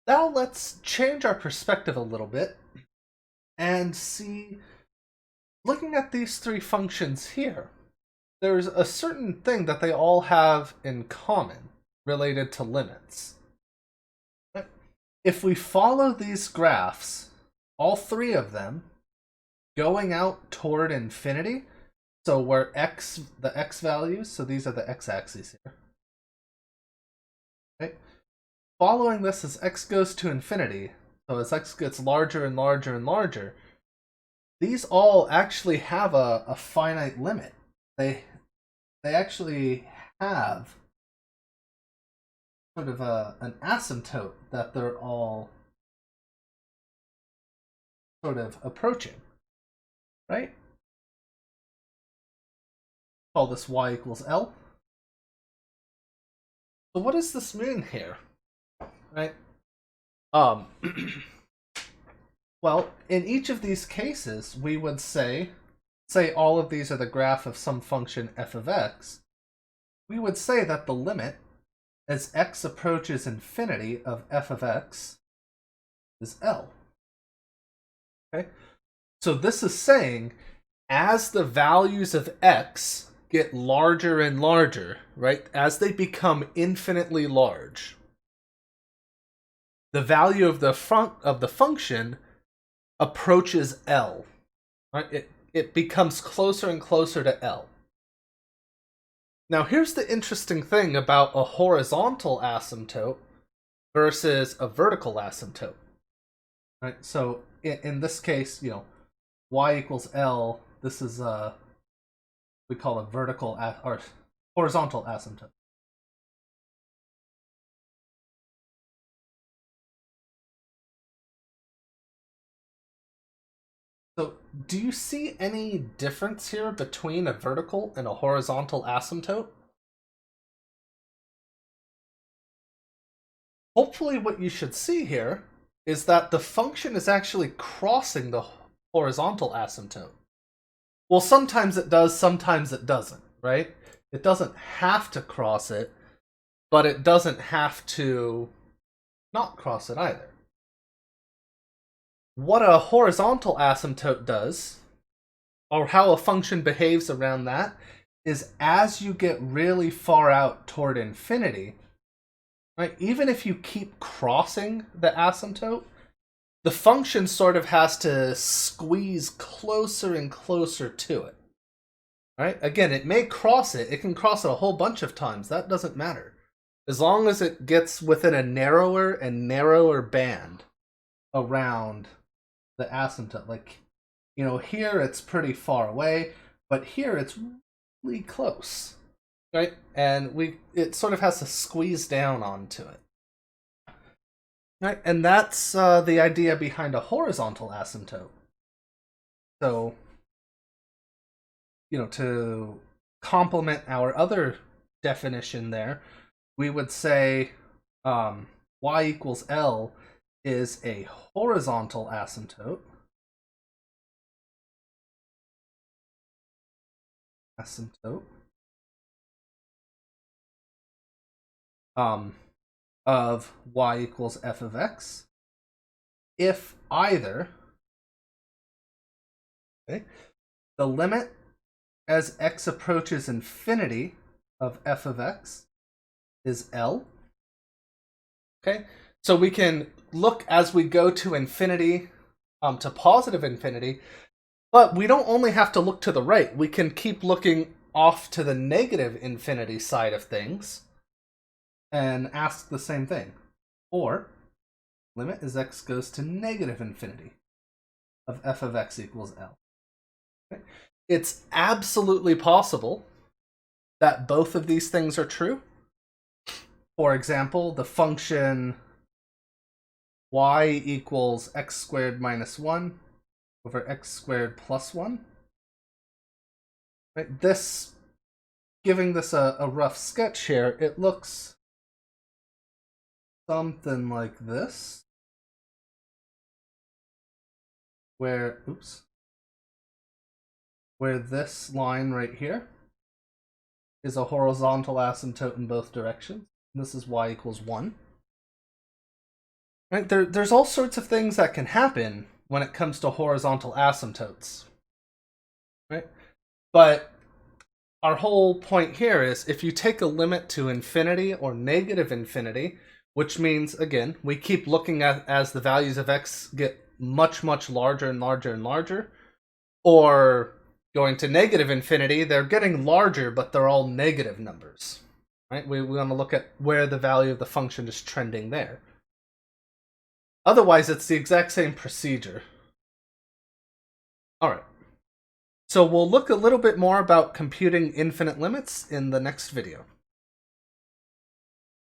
Now let's change our perspective a little bit and see, looking at these three functions here, there's a certain thing that they all have in common related to limits. If we follow these graphs, all three of them, going out toward infinity, so where the x values, so these are the x-axes here, right? Following this as x goes to infinity, so as x gets larger and larger and larger, these all actually have a finite limit. They actually have sort of an asymptote that they're all sort of approaching, right? Call this y equals L. So what does this mean here, right? Well, in each of these cases, we would say all of these are the graph of some function f of x, we would say that the limit as x approaches infinity of f of x is L. Okay? So this is saying as the values of x get larger and larger, right? As they become infinitely large, the value of the function approaches L. Right? It becomes closer and closer to L. Now here's the interesting thing about a horizontal asymptote versus a vertical asymptote. Right? So in this case, y equals L, this is we call a vertical or horizontal asymptote. So do you see any difference here between a vertical and a horizontal asymptote? Hopefully what you should see here is that the function is actually crossing the horizontal asymptote. Well, sometimes it does, sometimes it doesn't, right? It doesn't have to cross it, but it doesn't have to not cross it either. What a horizontal asymptote does, or how a function behaves around that, is as you get really far out toward infinity, right, even if you keep crossing the asymptote, the function sort of has to squeeze closer and closer to it. Right? Again, it may cross it. It can cross it a whole bunch of times. That doesn't matter. As long as it gets within a narrower and narrower band around the asymptote. Like, here it's pretty far away, but here it's really close. Right? And it sort of has to squeeze down onto it. Right? And that's the idea behind a horizontal asymptote. So, to complement our other definition there, we would say y equals L is a horizontal asymptote. Of y equals f of x if either the limit as x approaches infinity of f of x is L. Okay, so we can look as we go to infinity, to positive infinity, but we don't only have to look to the right. We can keep looking off to the negative infinity side of things and ask the same thing. Or limit as x goes to negative infinity of f of x equals L. Okay? It's absolutely possible that both of these things are true. For example, the function y equals x squared minus 1 over x squared plus 1. Right? Giving this a rough sketch here, it looks something like this. Where this line right here is a horizontal asymptote in both directions. This is y equals 1. Right? There's all sorts of things that can happen when it comes to horizontal asymptotes. Right? But our whole point here is if you take a limit to infinity or negative infinity, which means, again, we keep looking at as the values of x get much, much larger and larger and larger, or going to negative infinity, they're getting larger, but they're all negative numbers. Right? We want to look at where the value of the function is trending there. Otherwise, it's the exact same procedure. All right. So we'll look a little bit more about computing infinite limits in the next video.